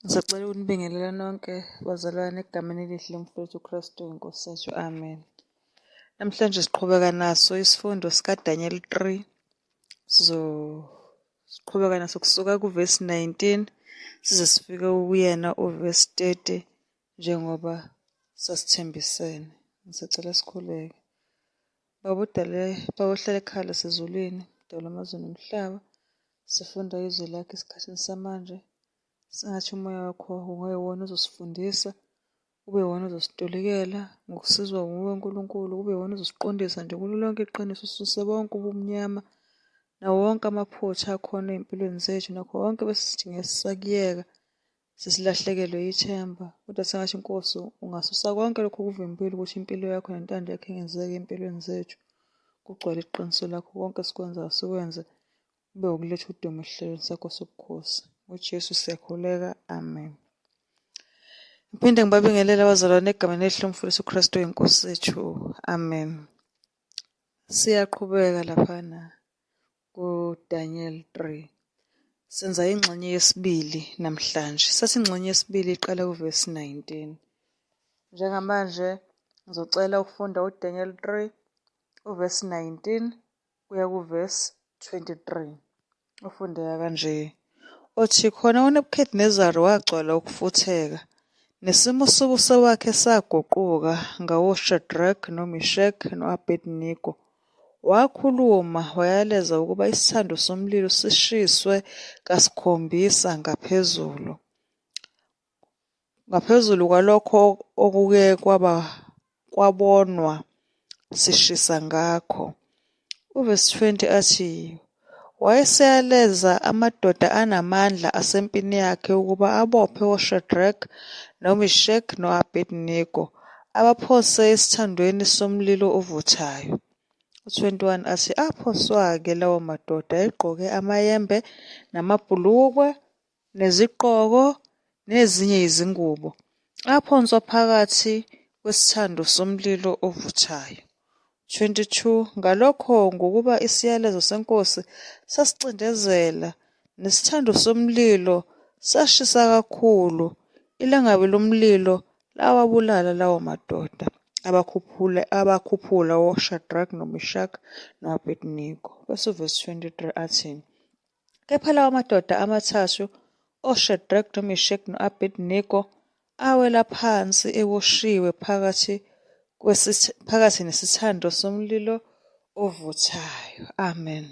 Ngisacela ukunibingelela nonke bazalwane egameni elihle lomfowethu uKristu iNkosi yethu. Amen. Namhlanje siqhubeka naso isifundo sikaDaniel 3. Siqhubeka naso kusuka kuvesi 19 size sifike kuyena uvesi 30 njengoba sasithembisene. Ngisacela sikhuleke. Baba udale, Baba ohlala ekhala sezulwini, udala amazwe nomhlaba. Sifunda izwi lakho esikhathini samanje. Singathi umoya wakho ungewona uzosifundisa, ube wona uzositolikela ngokusizwa nguwe uNkulunkulu, ube wona uzosiqondisa nje kulo lonke iqiniso, ususe bonke ubumnyama nawo wonke amaphutha akhona ey'mpilweni zethu, nakho konke besidinge sisakuyeka sesilahlekelwe yithemba. Kodwa sengathi Nkosi ungasusa konke lokho okuvimbile ukuthi impilo yakho nentando yakho ingenzeke ey'mpilweni zethu. Kugcwale iqiniso lakho, konke esikwenzayo sikwenze kube ukuletha udumo esihlelweni sakho sobukhosi. UJesu siyakhuleka, amen. Ngiphinde ngibabingelela abazalwane egameni elihle lomfowethu uKristu iNkosi yethu, amen. Siyaqhubeka laphana kuDaniel 3. Senza ingxenye yesibili namhlanje. Sathi ingxenye yesibili iqala kuvesi 19. Njengamanje ngizocela ukufunda uDaniel 3 uvesi 19 kuya kuvesi 23. Ufundeka kanje. Othi khona uNebhukhadinezari wagcwala ukufutheka, nesimo sobuso wakhe saguquka ngawoShadrach, noMeshach, no-Abednego. Wakhuluma wayaleza ukuba isithando somlilo sishiswe kasikhombisa ngaphezulu kwalokho okuke kwabonwa sishisa ngakho. Uvesi 20 athi, wayeseyaleza amadoda anamandla asempini yakhe ukuba abophe oShadrach, noMeshach, no-Abednego, abaphose esithandweni somlilo ovuthayo. U-21 athi, aphoswa-ke lawo madoda egqoke amayembe namabhulukwe nezigqoko nezinye izingubo, aphonswa phakathi kwesithando somlilo ovuthayo. 22 Ngalokho ngokuba isiyalezo senkosi sasicindezela, nesithando somlilo sashisa kakhulu, ilangabi lomlilo lawabulala lawo madoda, abakhuphula oShadrach, noMeshach, no-Abednego. Bese uvesi 23 athi, kepha lawo madoda amathathu, oShadrach, noMeshach, no-Abednego, awela phansi eboshiwe phakathi nesithando somlilo ovuthayo. Amen.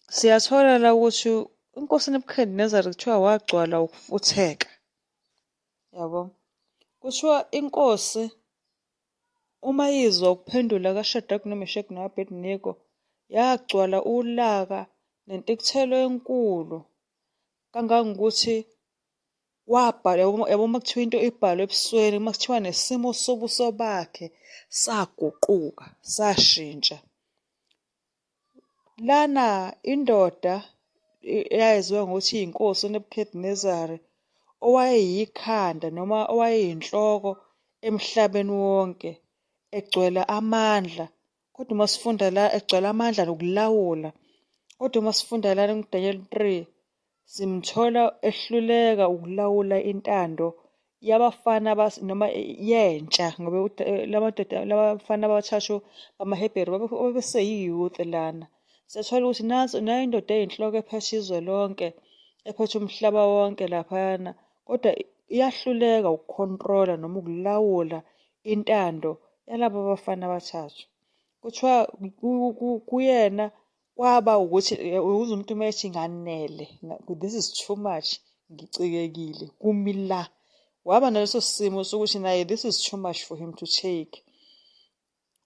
Siyathola la ukuthi inkosi uNebhukhadinezari kuthiwa wagcwala ukufutheka. Yabo. Kuthiwa inkosi uma yizwa ukuphendula kaShadrach, noMeshach, no-Abednego, yagcwala ulaka nentukuthelo enkulu kangangokuthi wabhala, yabo uma kuthiwa into ibhalwe ebusweni, uma kuthiwa nesimo sobuso bakhe saguquka, sashintsha. Lana indoda eyaziwa ngokuthi iyinkosi uNebhukhadinezari, owayeyikhanda noma owayeyinhloko emhlabeni wonke, egcwele amandla. Kodwa uma sifunda la egcwele amandla nokulawula. Kodwa uma sifunda lana kuDaniel 3 simthola ehluleka ukulawula intando yabafana noma yentsha, ngoba labafana abathathu bamaHebheru babeseyiyouth lana. Siyathola ukuthi nayo indoda eyinhloko ephethe izwe lonke, ephethe umhlaba wonke laphayana, kodwa iyahluleka ukukhontrola noma ukulawula intando yalaba bafana abathathu. Kuthiwa kuyena kwaba ukuthi uze umuntu uma ethi nganele, this is too much, ngicikekile, kumila. Waba naleso simo sokuthi naye this is too much for him to take.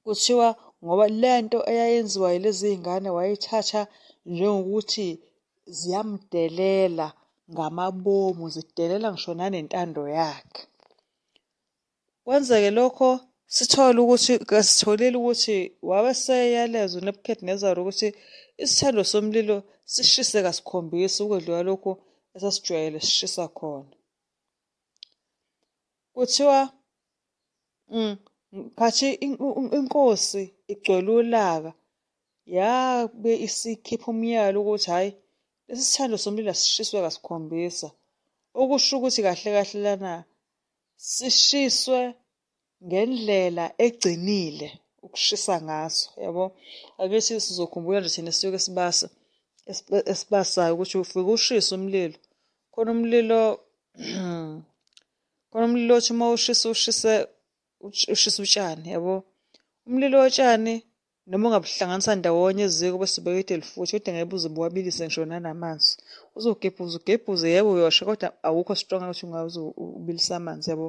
Kuthiwa ngoba lento eyayenziwa yilezi iy'ngane wayithatha njengokuthi ziyamdelela ngamabomu, zidelela ngisho nanentando yakhe. Kwenzeke lokho kasitholile ukuthi wabeseyaleza uNebhukhadinezari ukuthi isithando somlilo sishise kasikhombisa ukwedlula lokhu esasijwayele sishisa khona. Kuthiwa khathi inkosi igcwele ulaka, yabe isikhipha umyalo ukuthi hhayi, lesi sithando somlilo asishiswe kasikhombisa. Okusho ukuthi kahle kahle lana sishiswe ngendlela egcinile ukushisa ngaso, yabo. Akithi sizokhumbula nje thina sisuke esibasayo ukuthi ufike ushisa umlilo. Khona umlilo khona umlilo othi uma ushisa utshani, yabo. Umlilo wotshani noma ungabuhlanganisa ndawonye eziko bese ubeka futhi, kodwa ngeke uze buwabilise ngisho nanamanzi. Ugebhuze, yebo uyosha, kodwa awukho strong ukuthi ungaze ubilise amanzi, yabo.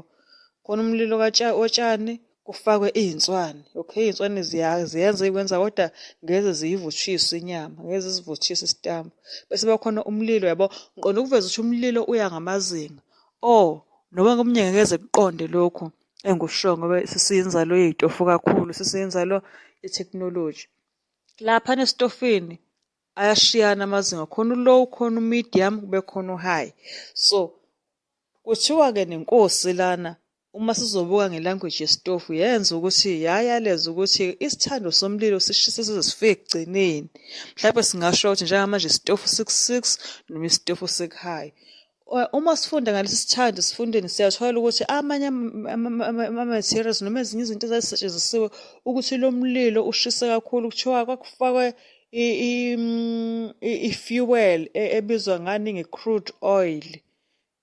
Khona umlilo wotshani kufakwe iy'nswane. Okay, iy'nswane ziyenza ikwenza kodwa ngeze ziyivuthise inyama, ngeze zivuthise isitambu. Bese bakhona umlilo, yabo. Ngiqonda ukuveza ukuthi umlilo uya ngamazinga. Noma komunye ngeke kuqonde lokhu engikushoyo ngoba sisiyinzalo yey'tofu kakhulu, sisiyinzalo ye-technology. Laphana esitofini ayashiyana amazinga, khona u-low, khona u-medium, kube khona u-high. So kuthiwa-ke nenkosi lana uma sizobuka nge-language yesitofu yenza ukuthi yayaleza ukuthi isithando somlilo sishise size sifike ekugcineni. Mhlawumbe singasho ukuthi njengamanje isitofu siku-6 noma isitofu siku-high. Uma sifunda ngalesi sithando esifundeni siyathola ukuthi amanye ama-materials noma ezinye izinto ezazisetshenzisiwe ukuthi lo mlilo ushise kakhulu, kuthiwa kwakufakwe i-fuel ebizwa ngani nge-crude oil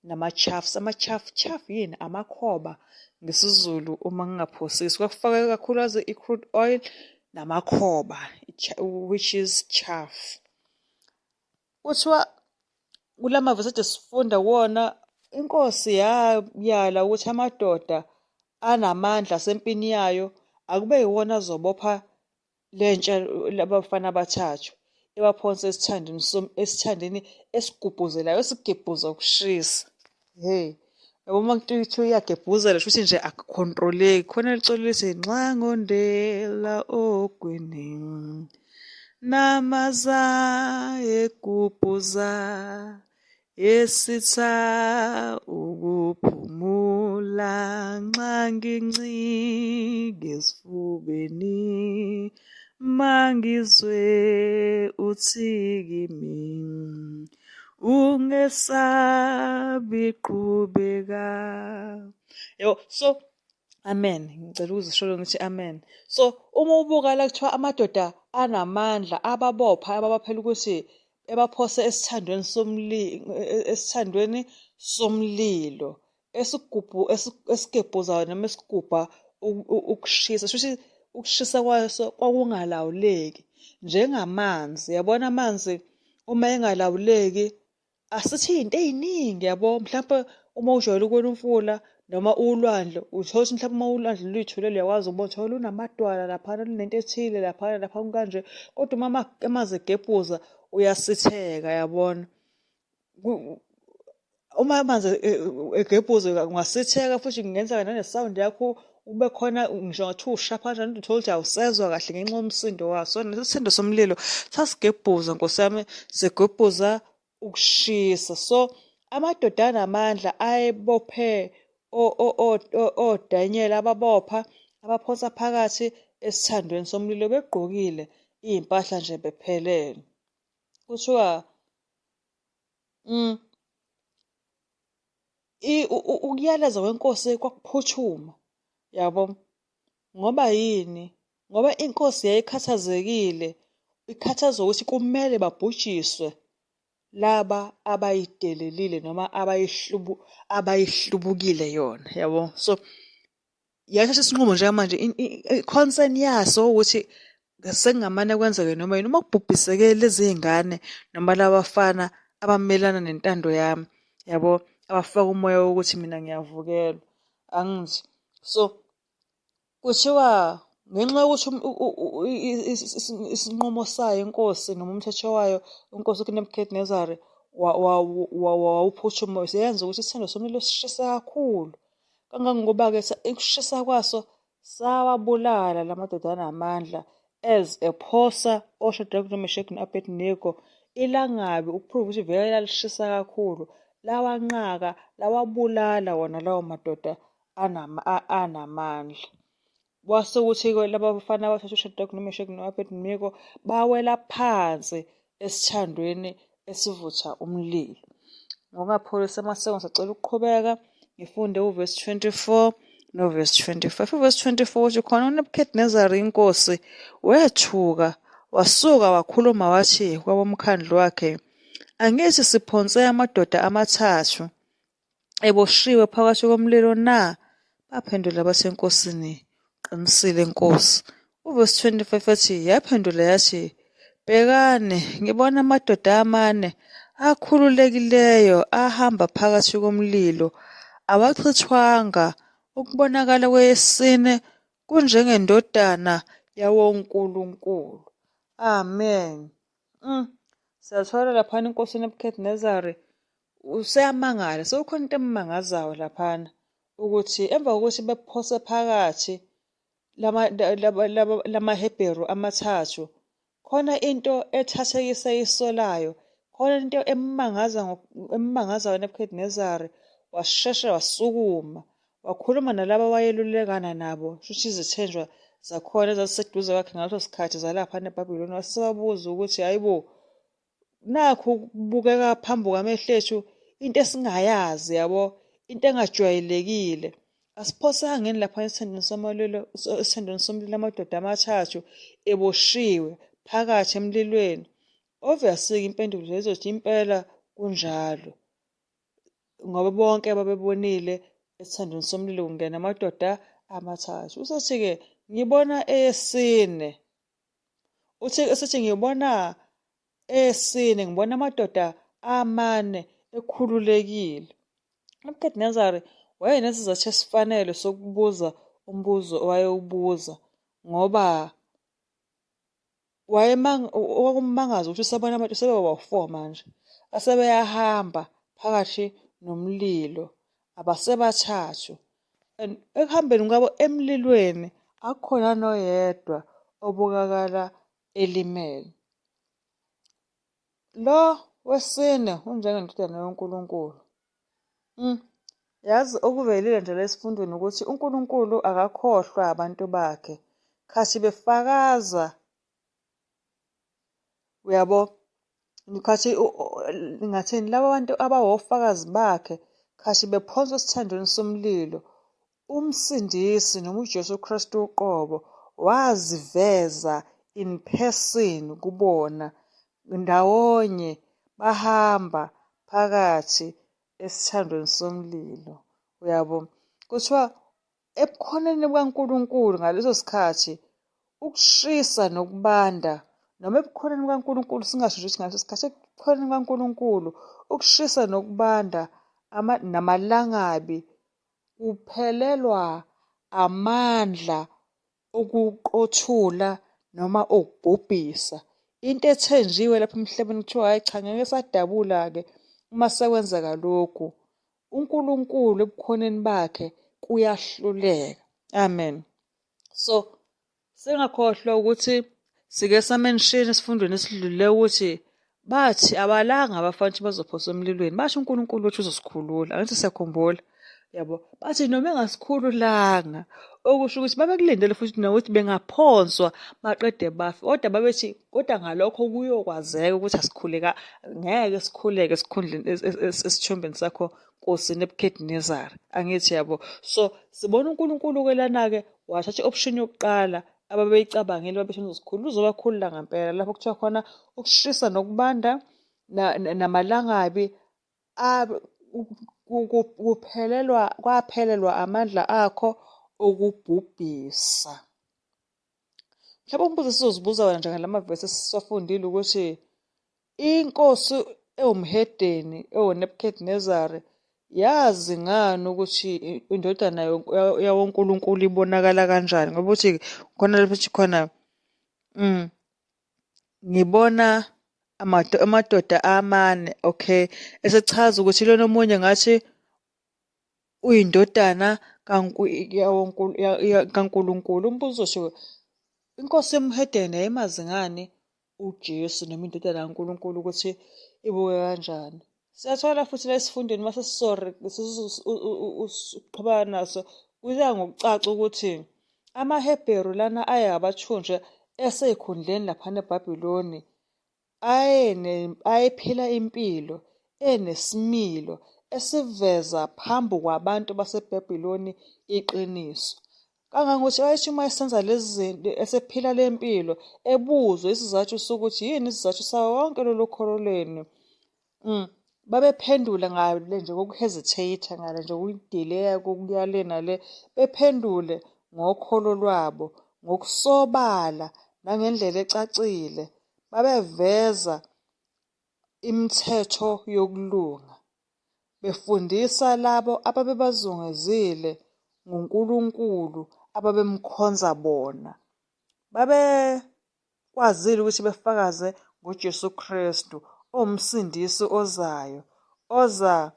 nama-chaffs. Ama-chaff yini? Amakhoba ngesiZulu uma ngingaphosisi. Kwakufakwe kakhulukazi i-crude oil namakhoba, which is chaff. Kuthiwa kula mavesi ade sifunda kuwona, inkosi yayala ukuthi amadoda anamandla asempini yayo akube yiwona azobopha lentsha labafana abathathu, ebaphonse esithandeni esigubhuzelayo, esigebhuza ukushisa. Yabo uma kuthiwa iyagebhuzela shuthi nje akukhontroleki. Khona licolo lithi nxa ngondela ogwini namaza egubhuza esitha ukuphumula nxa ngincike esifubeni mangizwe uthi kimi ungesabi qhubeka. Yebo, so amen. Ngicela ukuzishola ngithi amen. So uma ubuka la kuthiwa amadoda anamandla ababopha ababaphela ukuthi ebaphose esithandweni somlilo esigebhuzayo noma esigubha ukushisa. Shuthi ukushisa kwaso kwakungalawuleki njengamanzi. Yabona amanzi uma engalawuleki asithi iy'nto ey'ningi, yabo. Mhlawumpe uma ujwayele ukubona umfula noma ulwandle, uthola ukuthi mhlawumbe uma ulwandle luyithulele uyakwazi ukubona ukuthi lunamadwala laphana, lunento ethile laphana laphana kanje. Kodwa uma amanzi egebhuza uyasitheka, yabona. Uma amanzi egebhuza ungasitheka futhi kungenzeka nane-sound yakho kube khona ngisho ngathiwa ushapha kanjani, uthole ukuthi awusezwa kahle ngenxa yomsindo waso. Nesithando somlilo sasigebhuza, Nkosi yami, sigebhuza ukushisa. So amadoda anamandla ayebophe odanyela ababopha abaphosa phakathi esithandweni somlilo begqokile iy'mpahla nje bephelele. Kuthiwa ukuyaleza kwenkosi kwakuphuthuma, yabo. Ngoba yini? Ngoba inkosi yayikhathazekile, ikhathazwa ukuthi kumele babhujiswe laba abayidelelile noma abayihlubukile yona, yabo. So yathatha isinqumo njengamanje, i-concern yaso ukuthi sekungamane kwenzeke noma yini uma kubhubhiseke lezi y'ngane noma laba bafana abamelana nentando yami, yabo, abafaka umoya wokuthi mina ngiyavukelwa, angithi. So kuthiwa ngenxa yokuthi isinqumo sayo inkosi noma umthetho wayo inkosi uNebukadnezari wawuphuthuma, seyenza ukuthi isithando somlilo sishise kakhulu. Kangangoba-ke ukushisa kwaso sawabulala la madoda anamandla as ephosa oShadrach, noMeshaki no-Abednego ilangabi ukuphruva ukuthi vele lalishisa kakhulu. Lawanqaka, lawabulala wona lawo madoda anamandla. Kwase ukuthi-ke laba bafana abathathu uShadrach, noMeshaki no-Abednego bawela phansi esithandweni esivutha umlilo. ngokungapholisi amasengo sacela ukuqhubeka ngifunde uvesi 24 novesi 25. Uvesi 24 uthi khona uNebukadnezari inkosi wethuka wasuka wakhuluma wathi kwabomkhandlu wakhe, angithi siphonse amadoda amathathu eboshiwe phakathi komlilo na? Baphendula bathi enkosini, qinisile nkosi. Uvesi 25 ethi yaphendula yathi, bhekane ngibona amadoda amane akhululekileyo ahamba phakathi komlilo, awachithwanga. Ukubonakala kweyesine kunjengendodana yawonkulunkulu. Amen. Siyathola laphana inkosi uNebukadnezari useyamangala, sekukhona into emangazayo laphana ukuthi emva kokuthi bephose phakathi lamaHebheru amathathu, khona into ethathekisa iso layo, khona into emangazayo uNebukadnezari washesha wasukuma wakhuluma nalabo wayelulekana nabo, shuthi izithenjwa zakhona ezaziseduze kwakhe ngaleso sikhathi zalaphana eBhabhiloni. Wasebabuza ukuthi hayibo, nakhu kubukeka phambi kwamehlo ethu into esingayazi, yabo, into engajwayelekile. Asiphosangeni lapha esithandweni somlilo amadoda amathathu eboshiwe phakathi emlilweni. Obviously impendulo lezothi impela kunjalo, ngoba bonke babebonile esithandweni somlilo kungena amadoda amathathu. Usethi-ke ngibona eyesine, usethi ngibona eyesine, ngibona amadoda amane ekhululekile. uNebukadnezari wayenesizathu esifanele sokubuza umbuzo owayewubuza, ngoba okummangaza ukuthi usabona abantu sebebawu-4 manje asebeyahamba phakathi nomlilo, abasebathathu. And ekuhambeni kwabo emlilweni akukhona noyedwa obukakala elimele. Lo wesine unjengendodana yonkulunkulu. Yazi okuvelile nje lesifundweni ukuthi uNkulunkulu akakhohlwa abantu bakhe, khathi befakaza, uyabo, khathi ngathini laba bantu abawofakazi bakhe, khathi bephonswa esithandweni somlilo, umsindisi noma uJesu Kristu uqobo waziveza in person kubona, ndawonye bahamba phakathi esithandweni somlilo. Uyabo, kuthiwa ebukhoneni bukaNkulunkulu ngaleso sikhathi ukushisa nokubanda, noma ebukhoneni bukaNkulunkulu, singasho ukuthi ngaleso sikhathi, ebukhoneni bukaNkulunkulu ukushisa nokubanda namalangabi kuphelelwa amandla okuqothula noma okubhubhisa. Into ethenjiwe lapha emhlabeni kuthiwa hayi cha, ngeke sadabula-ke uma sekwenzeka lokhu. uNkulunkulu ebukhoneni bakhe kuyahluleka. Amen. So singakhohlwa ukuthi sike samenshini esifundweni esidlulileyo ukuthi bathi abalanga abafana ukuthi bazophoswa emlilweni, basho uNkulunkulu wethu uzosikhulula. Angithi siyakhumbula? Yabo, bathi noma engasikhululanga, okusho ukuthi babekulindele futhi nokuthi bengaphonswa baqede bafe, kodwa babethi kodwa ngalokho kuyokwazeka ukuthi asikhuleka, ngeke sikhuleke esikhundleni esithombeni sakho Nkosi Nebukadnezari. Angithi yabo. So sibona uNkulunkulu-ke lana-ke wathatha i-option yokuqala ababeyicabangile babethi uzosikhulula, uzobakhulula ngempela, lapho kuthiwa khona ukushisa nokubanda namalangabi kwaphelelwa amandla akho okubhubhisa. Mhlawumbe umbuzo sizozibuza wena njengalamavesi esiswafundile ukuthi inkosi ewumhedeni ewuNebukadnezari yazi ngani ukuthi indodana yawonkulunkulu ibonakala kanjani, ngoba uthi khona lapho ethi khona ngibona amadoda amane, okay, esechaza ukuthi lona omunye ngathi uyindodana kaNkulunkulu. Umbuzo usho, inkosi yomhedeni yayimazi ngani uJesu noma indodana kaNkulunkulu ukuthi ibuke kanjani? Siyathola futhi la esifundweni mase uqhubana naso, kuya ngokucaca ukuthi amaHebheru lana abathunjwe esey'khundleni laphana eBhabhiloni ayephila impilo enesimilo esiveza phambi kwabantu baseBhabhiloni iqiniso. Kangangokuthi wayethi uma esenza lezi zinto esephila le mpilo ebuzwe isizathu sokuthi yini isizathu sawo wonke lolu kholo lwenu. Babephendula ngale nje kokuhesitate ngale nje ukudileya kokuya le nale bephendule ngokholo lwabo ngokusobala nangendlela ecacile babeveza imithetho yokulunga befundisa labo ababebazungezile ngoNkulunkulu ababemkhonza bona babekwazile ukuthi befakaze ngoJesu Kristu omsindisi ozayo oza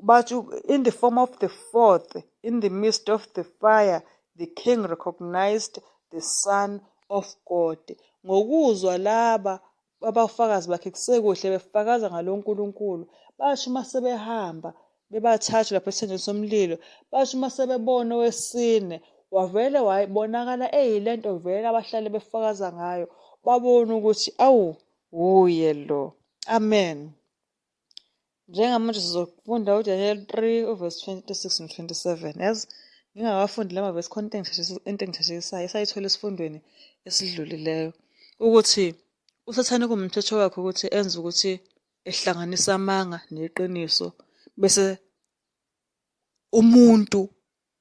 bathi in the form of the fourth in the midst of the fire the king recognized the son of God. Ngokuzwa laba abafakazi bakhe kusekuhle befakaza ngalo nkulunkulu basho uma sebehamba bebathathu lapho esithenjini somlilo basho uma sebebona owesine wavele wayibonakala eyilento vele abahlale befakaza ngayo babona ukuthi awu uye lo. Amen. Njengamanje sizofunda uDaniel 3 verse 26 and 27. Yazi ngingakafundi lama verse khona into engitheshisayo esayithola esifundweni esidlulileyo ukuthi usathane kumthetho wakhe ukuthi enze ukuthi ehlanganisa amanga neqiniso bese umuntu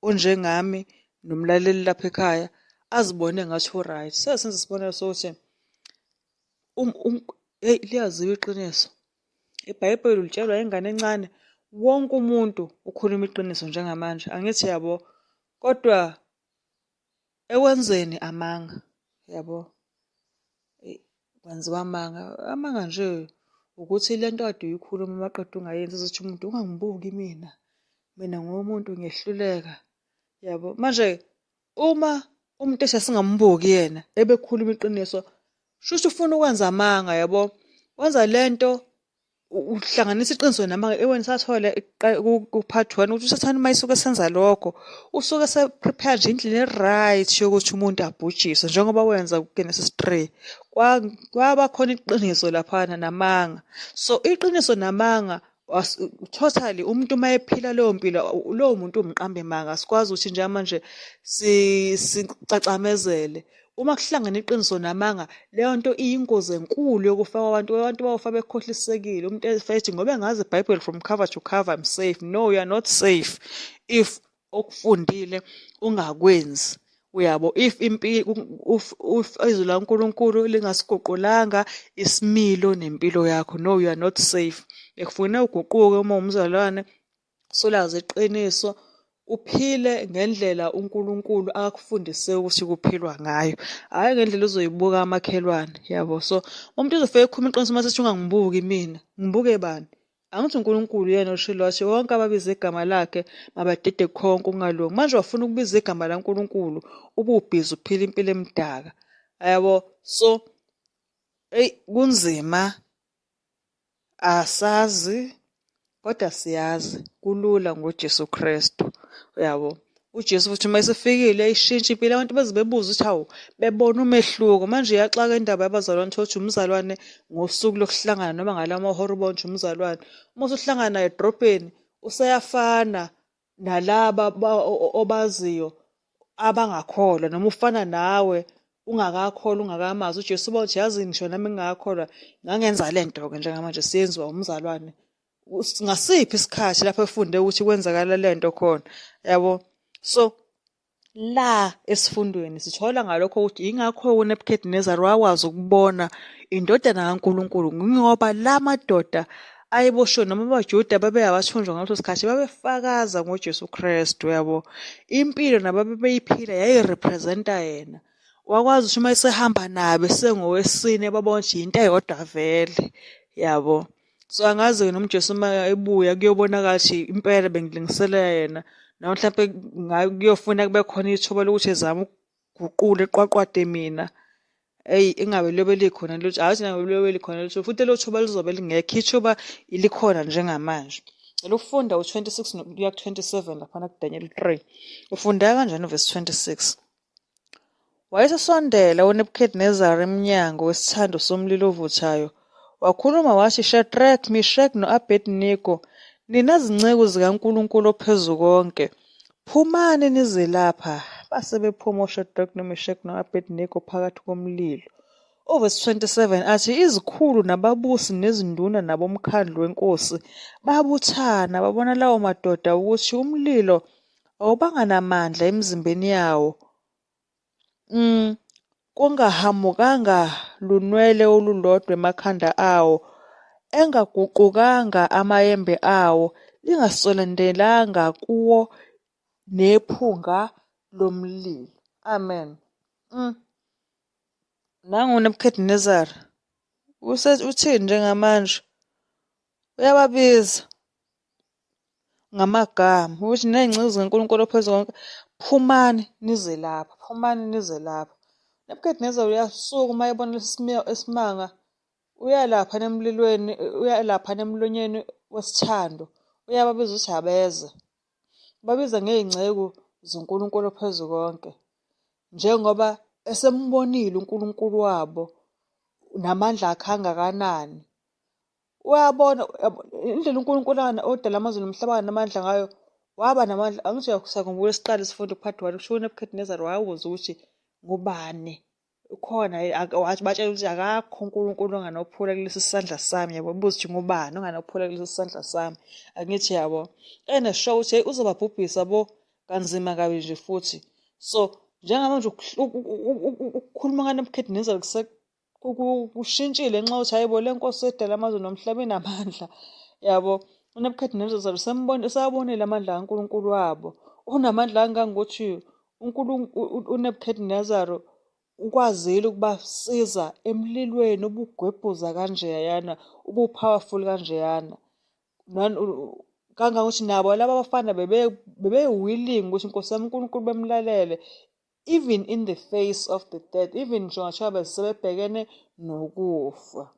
onjengami nomlaleli lapha ekhaya azibone ngathi right. Sesenza isibonelo sokuthi liyaziwa iqiniso. IBhayibheli ulitshelwa ingane encane wonke umuntu ukhuluma iqiniso njengamanje angithi yabo kodwa ekwenzeni amanga yabo kwenziwa amanga nje ukuthi lento kade uyikhuluma maqedwe ungayenzi ukuthi umuntu ungangibuki mina ngomuntu ngiyehluleka yabo. Manje uma umuntu esingambuki yena ebekhuluma iqiniso shusho ufuna ukwenza amanga yabo wenza lento uhlanganisa iqiniso namanga eweni sathola ku-part 1 ukuthi usathana uma isuke senza lokho usuke se-prepare nje indlela right yokuthi umuntu abhujiswe njengoba wenza kuGenesis 3 kwaba khona iqiniso laphana namanga. So iqiniso namanga totally umuntu uma ephila leyo mpilo lowo muntu umqambe manga sikwazi ukuthi njengamanje sicacamezele uma kuhlangana iqiniso namanga leyo nto iyingozi enkulu yokufaka abantu bawofa bekhohlisekile umuntu efethi ngoba engazi iBhayibheli from cover to cover I'm safe. No, you are not safe if okufundile ungakwenzi uyabo if izwi laNkulunkulu lingasiguqulanga isimilo nempilo yakho. No, you are not safe. Ekufuna uguquke uma umzalwane solazi iqiniso uphile ngendlela uNkulunkulu akufundise ukuthi kuphilwa ngayo hayi ngendlela uzoyibuka amakhelwane yabo. So umuntu uzofika ekhuluma iqiniso mase ethi ungangibuki mina ngibuke bani angithi uNkulunkulu yena oshilo wathi wonke ababiza igama lakhe mabadide khonke ungalungi. Manje wafuna ukubiza igama laNkulunkulu ububhizi uphila impilo emdaka yabo. So kunzima asazi kodwa siyazi kulula ngoJesu Kristu yabo. uJesu futhi uma esefikile ayishintsha impilo abantu beze bebuza ukuthi hawu bebona umehluko. Manje iyaxaka indaba yabazalwane thothi umzalwane ngosuku lokuhlangana noma ngala mahora ubonje umzalwane uma usuhlangana naye edrobheni useyafana nalaba obaziyo abangakholwa noma ufana nawe ungakakholwa ungakamazi uJesu uthi yazi ngisho nami ngingakholwa ngangenza lento ke njengamanje siyenziwa umzalwane ngasiphi isikhathi lapho efunde ukuthi kwenzakala lento khona yabo. So la esifundweni sithola ngalokho ukuthi ingakho uNebukadnezar wakwazi ukubona indodana kaNkulunkulu ngoba la madoda ayeboshwe noma abaJuda babeyabathunjwa ngaleso sikhathi babefakaza ngoJesu Kristu yabo. Impilo nababeyiphila yayirepresenta yena wakwazi ukuthi uma esehamba nabe sengowesine babona nje into eyodwa vele yabo. So angazi noma uJesu uma ebuya kuyobonakala ukuthi impela bengilingisela yena na mhlawumbe ngiyofuna kube khona ithuba lokuthi ezama ukuguqula eqwaqwade mina ingabe lobe likhona lutho athi nabe lobe likhona lutho futhi lo thuba lizobe lingekho ithuba ilikhona njengamanje. Lokufunda u26 kuya ku27 lapha kuDaniel 3 ufunda kanjani verse 26. Wayesesondela uNebukadnezar eminyango wesithando somlilo ovuthayo wakhuluma wathi, Shadrach, Meshach no-Abednego, nina zinceku zikaNkulunkulu ophezukonke, phumani nize lapha. Base bephuma oShadrach noMeshach no-Abednego phakathi komlilo. Uvesi 27 athi, izikhulu nababusi nezinduna nabomkhandlu wenkosi babuthana babona lawo madoda ukuthi umlilo awubanga namandla emzimbeni yawo, kungahamukanga lunwele olulodwa emakhanda awo, engaguqukanga amayembe awo, lingasondelanga kuwo nephunga lomlilo. Amen. Nangu uNebukadnezar uthini njengamanje? Uyababiza ngamagama ukuthi ney'ngcezu zikaNkulunkulu ophezukonke, phumani nize lapha, phumani nize lapha. uNebukadnezar uyasuka uma ebona lesi esimanga, uyalapha nemlilweni, uyalapha nemlonyeni wesithando, uyababiza ukuthi abeze. Babiza ngey'ngceku zoNkulunkulu ophezukonke, njengoba esembonile uNkulunkulu wabo namandla akhe angakanani. Uyabona indlela uNkulunkulu odala amazwe nomhlaba anamandla ngayo, waba namandla. Angithi uyakhumbula isiqala isifundo part 1, kusho uNebukadnezar wawuza ukuthi ngubani ukhona, wathi batshela ukuthi akakho uNkulunkulu onganophula kulesi sandla sami, yabo. Buza ukuthi ngubani onganophula kulesi sandla sami, angithi yabo. Eneshow ukuthi hey, uzobabhubhisa bo kanzima kabi nje futhi. So njengamanje ukukhuluma kaNebukadnezar kushintshile nxa uthi hayibo le nkosi edala amazwe nomhlaba inamandla, yabo. uNebukadnezar usabonile amandla kaNkulunkulu wabo. Unamandla angangokuthi uNebukadnezar ukwazile ukubasiza emlilweni ubugwebhuza kanjeyana, ubu-powerful kanjeyana. Kangangokuthi nabo laba abafana bebe-willing ukuthi inkosi yami uNkulunkulu bemlalele, even in the face of the death, even ngisho ngathiwa besebebhekene nokufa.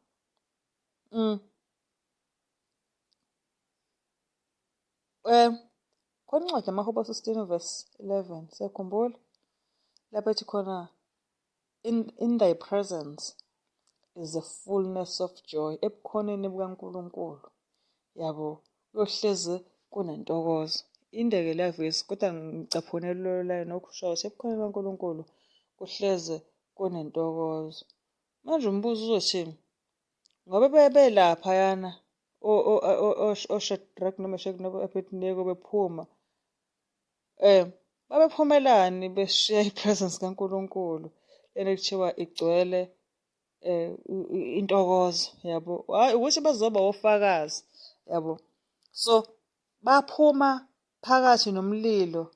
Khona incwadi yamaHubo 16 verse 11, siyakhumbula lapho ethi khona, in thy presence is the fullness of joy, ebukhoneni bukaNkulunkulu, yabo, kuyohlezi kunentokozo. Indeke la vesi, kodwa ngicaphunela la nokusho ukuthi ebukhoneni bukaNkulunkulu kuhleze kunentokozo. Manje umbuzo uzothini? Ngoba belaphayana oShadrach noMeshach no-Abednego bephuma, babephumelani beshiya i-presence kaNkulunkulu, lena kuthiwa igcwele intokozo, yabo. Hhayi ukuthi bazoba ofakazi, yabo. So baphuma phakathi nomlilo,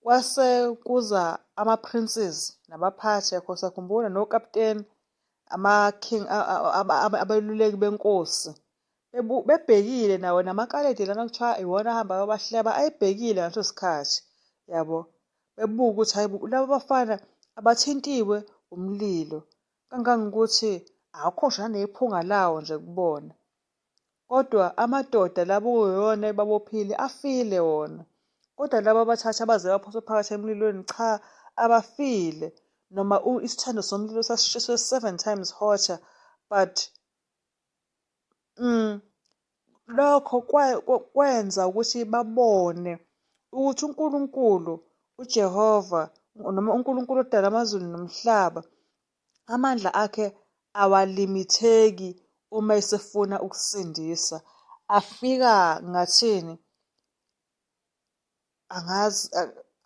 kwase kuza ama-princes nabaphathi, yakho sakhumbula, nokapteni, ama-king, abeluleki benkosi, bebhekile nawo namakaledi lana kuthiwa iwona ahamba abahleba, ayibhekile ngaleso sikhathi, yabo. Bebuka ukuthi hayi laba bafana abathintiwe umlilo, kangangokuthi akho nje nanephunga lawo nje kubona. Kodwa amadoda labo kuyona babophile afile wona. Kodwa laba abathathu abaze baphoswa phakathi emlilweni, cha, abafile. Noma isithando somlilo sasishiswe 7 times hotter, but lokho kwenza ukuthi babone ukuthi uNkulunkulu, uJehova, noma uNkulunkulu odala amazulu nomhlaba, amandla akhe awalimitheki uma esefuna ukusindisa. Afika ngathini? Angazi,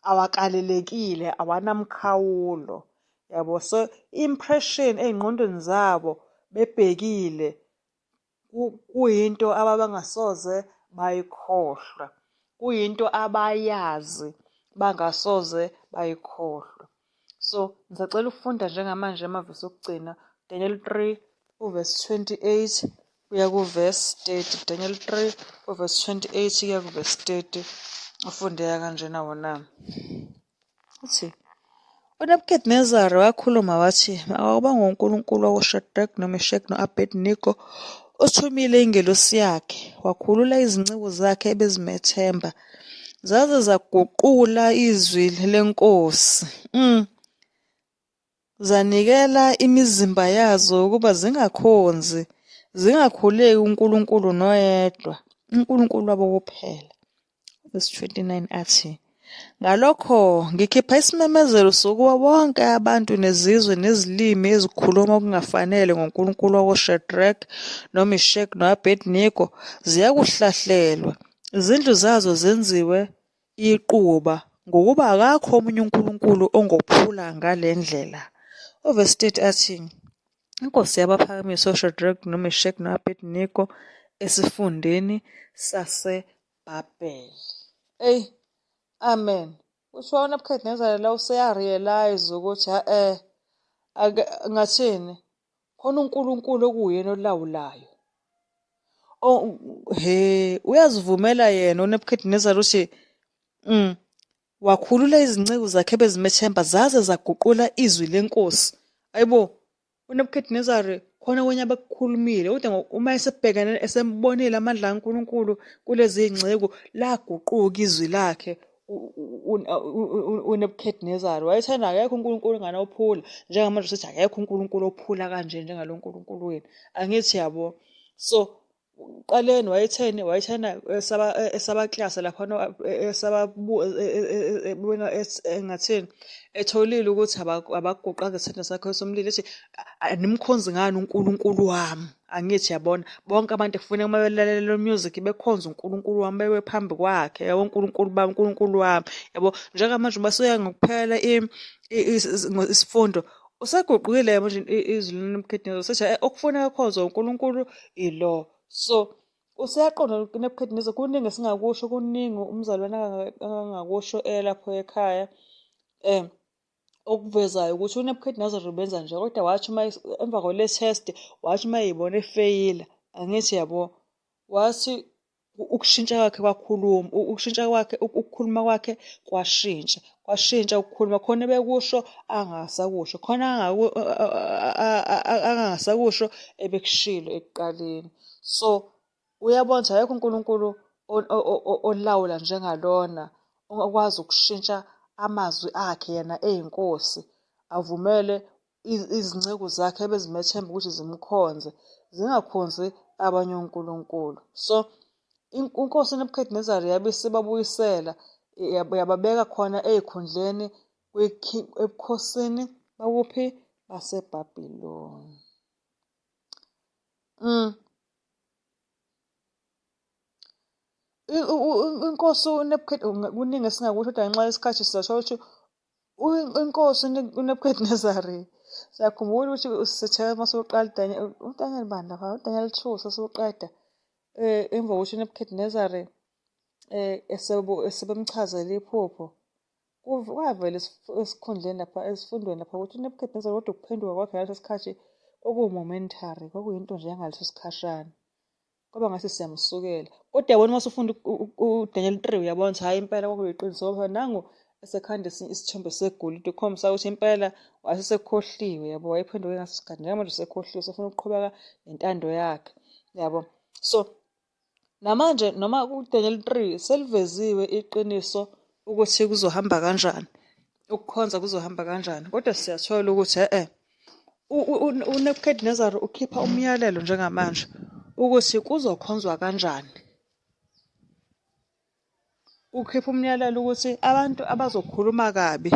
awakalelekile, awanamkhawulo, yabo. So impression ey'ngqondweni zabo bebhekile kuyinto abangasoze bayikhohlwa, kuyinto abayazi bangasoze bayikhohlwa. So ngisacela ukufunda njengamanje amavesi okugcina, Daniel 3 uvesi 28 kuya kuvesi 30, Daniel 3 uvesi 28 kuya kuvesi 30, ufundeka kanjena wona. Uthi uNebukadnezar wakhuluma wathi, akubanga uNkulunkulu wakoShadrach noMeshach no-Abednego othumile ingelosi yakhe, wakhulula izinceku zakhe ebezimethemba, zaze zaguqula izwi lenkosi. zanikela imizimba yazo ukuba zingakhonzi, zingakhuleki uNkulunkulu noyedwa, uNkulunkulu wabo kuphela. Verse 29 athi, ngalokho ngikhipha isimemezelo sokuba bonke abantu nezizwe nezilimi ezikhuluma okungafanele ngoNkulunkulu wakoShadrach, noMeshach, no-Abednego ziyakuhlahlelwa, izindlu zazo zenziwe iquba, ngokuba akakho omunye uNkulunkulu ongophula ngale ndlela. Verse 30 athi, inkosi yabaphakamisa oShadrach, noMeshach, no-Abednego esifundeni saseBhabheli. Amen. Kusho uNebukadnezar la useyarealize ukuthi ngathini? Khona uNkulunkulu okuwuyena olawulayo. Uyazivumela yena uNebukadnezar ukuthi wakhulula izinceku zakhe ebezimethemba zaze zaguqula izwi lenkosi. Ayibo, uNebukadnezar khona kwenye abakukhulumile, kodwa uma esebhekene esembonile amandla kaNkulunkulu kulezi iy'ngceku laguquka izwi lakhe. uNebukadnezar wayethanda akekho uNkulunkulu enganawuphula, njengamanje usethi akekho uNkulunkulu ophula kanje njengalo nkulunkulu wenu. Angithi yabo. So kuqaleni wayethanda esabaklasi laphana engathini etholile ukuthi abakuguqanga isithando sakhe somlilo ethi nimkhonzi ngani uNkulunkulu wami. Angithi yabona, bonke abantu kufuneka uma belalela music bekhonza uNkulunkulu wami, bewe phambi kwakhe, yabo uNkulunkulu bami, uNkulunkulu wami, yabo. Njengamanje uma suya ngokuphela isifundo usaguqukile manje izwi loNebukadnezar usethi okufuneka kukhonzwe uNkulunkulu ilo. So useyaqonda uNebukadnezar kuningi esingakusho, kuningi umzalwane angangakusho lapho ekhaya okuvezayo ukuthi uNebukadnezar ubenza nje, kodwa wathi uma emva kwale test wathi uma eyibona efeyila, angithi yabo, wathi ukushintsha kwakhe kwakhuluma, ukushintsha kwakhe ukukhuluma kwakhe kwashintsha ukukhuluma, khona bekusho angasakusho, khona angangasakusho ebekushilo ekuqaleni. So uyabona ukuthi akekho uNkulunkulu olawula njengalona okwazi ukushintsha amazwi akhe yena eyinkosi, avumele izinceku zakhe ebezimethemba ukuthi zimkhonze zingakhonzi abanye onkulunkulu. So inkosi uNebukadnezar yabe isibabuyisela, yababeka khona ey'khundleni ebukhosini bakuphi? BaseBhabhiloni. Inkosi uNebukadnezar kuningi esingakusho, kodwa ngenxa yesikhathi sizasho ukuthi inkosi uNebukadnezar, siyakhumbula ukuthi sithe uma soqala uDaniel bani lapha, uDaniel 2 sesiwuqeda emva kokuthi uNebukadnezar esebemchazela iphupho, kwavela esikhundleni lapha, esifundweni lapha ukuthi uNebukadnezar kodwa ukuphenduka kwakhe ngaleso sikhathi kwakuwu-momentary, kwakuyinto nje yangaleso sikhashana, kwaba ngathi siyamsukela. Kodwa yabona uma usufunda uDaniel 3 uyabona ukuthi hhayi impela kwakuyiqiniso, ngoba nangu esekhanda isithombe segolide ukukhombisa ukuthi impela wayesekhohliwe, yabo, wayephenduke ngaso sikhathi, njengamanje usekhohliwe, usefuna ukuqhubeka nentando yakhe, yabo. So namanje noma kuDaniel 3 seliveziwe iqiniso ukuthi kuzohamba kanjani, ukukhonza kuzohamba kanjani, kodwa siyathola ukuthi uNebukadnezar ukhipha umyalelo njengamanje ukuthi kuzokhonzwa kanjani. Ukhipha umyalelo ukuthi abantu abazokhuluma kabi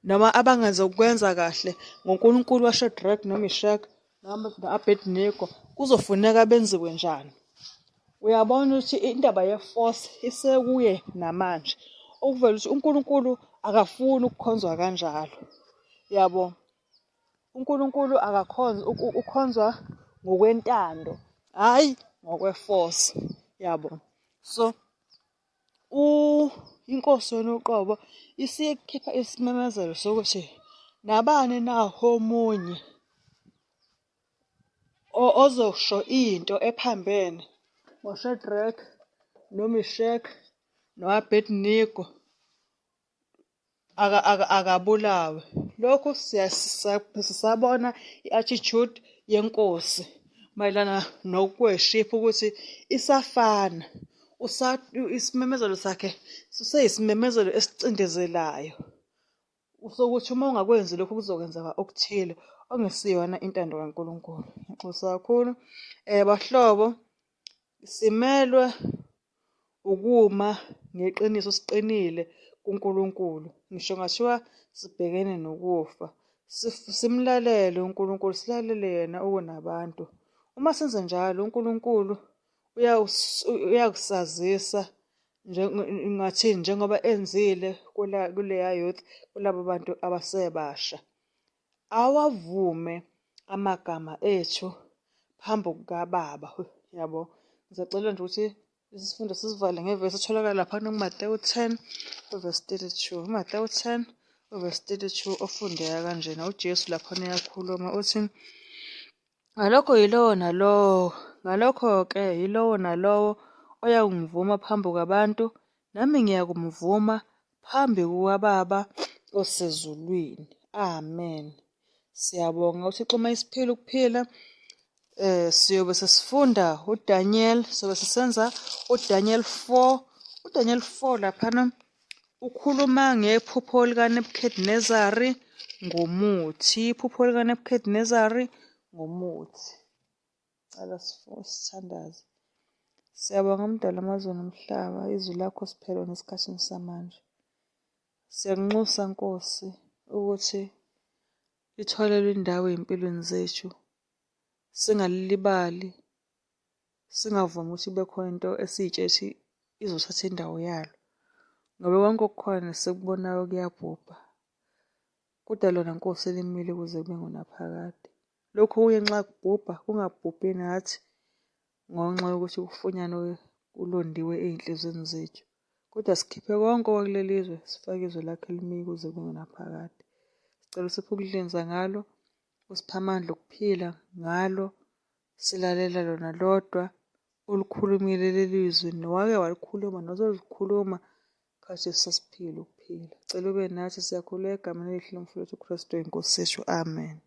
noma abangazokwenza kahle ngoNkulunkulu waShadrach, noMeshach, no-Abednego kuzofuneka benziwe njani. Uyabona ukuthi indaba ye-force isekuye namanje, okuvela ukuthi uNkulunkulu akafuni ukukhonzwa kanjalo, yabo. uNkulunkulu ukhonzwa ngokwentando, hhayi ngokwe-force, yabo. So inkosi yona uqobo isikhipha isimemezelo sokuthi nabani naho omunye ozosho into ephambene ngoShadrach, noMeshach, no-Abednego akabulawe. Lokhu sisabona i-attitude yenkosi mayelana nokweshipha ukuthi isafana, isimemezelo sakhe siseyisimemezelo esicindezelayo. sokuthi uma ungakwenzi lokhu kuzokwenzeka okuthile ongesiyona intando kaNkulunkulu. Ngiyinxusa kakhulu. Bahlobo, simelwe ukuma ngeqiniso siqinile kuNkulunkulu. Ngisho ngathiwa sibhekene nokufa. Simlalele uNkulunkulu, silalele yena okunabantu. Uma senze njalo uNkulunkulu uyakusazisa ngathini njengoba enzile kuleya youth, kulabo bantu abasebasha. Awavume amagama ethu phambi kukaBaba. Yabo, ngisacela nje ukuthi isifundo sisivale ngevesi etholakala laphana kuMateyu 10 verse 32. uMateyu 10 verse 32 ofundeka kanjena. uJesu laphana uyakhuluma uthi, ngalokho-ke yilowo nalowo oyakungivuma phambi kwabantu, nami ngiyakumvuma phambi kukaBaba osezulwini. Amen. Siyabonga uThixo uma isiphila ukuphila. Siyobe sesifunda uDaniel, siyobe sisenza uDaniel 4. uDaniel 4 laphana ukhuluma ngephupho likaNebukadinezari ngomuthi. Iphupho likaNebukadinezari ngomuthi. Cala sithandaze. Siyabonga mdala amazwe nomhlaba, izwi lakho siphele nesikhathini samanje. Siyakunxusa Nkosi ukuthi litholelwe indawo ey'mpilweni zethu. Singalilibali, singavumi ukuthi kube khona into esiy'tshethi izothatha indawo yalo. Ngoba konke okukhona sikubonayo kuyabhubha. Kodwa lona Nkosi elimile kuze kube ngunaphakade. Lokhu kuye nxa kubhubha kungabhubhi nathi ngenxa yokuthi kufunyanwe kulondiwe ey'nhlizweni zethu. Kodwa sikhiphe konke okuleli zwe, sifake izwe lakho elimile kuze kube ngunaphakade. Sicela usiphe ukuhlinza ngalo, usiphe amandla okuphila ngalo, silalela lona lodwa olukhulumile leli zwi, nowake walikhuluma nozolikhuluma khathi sasiphila ukuphila. Cela ube nathi, siyakhuleka egameni elihle lomfowethu uKristu iNkosi yethu. Amen.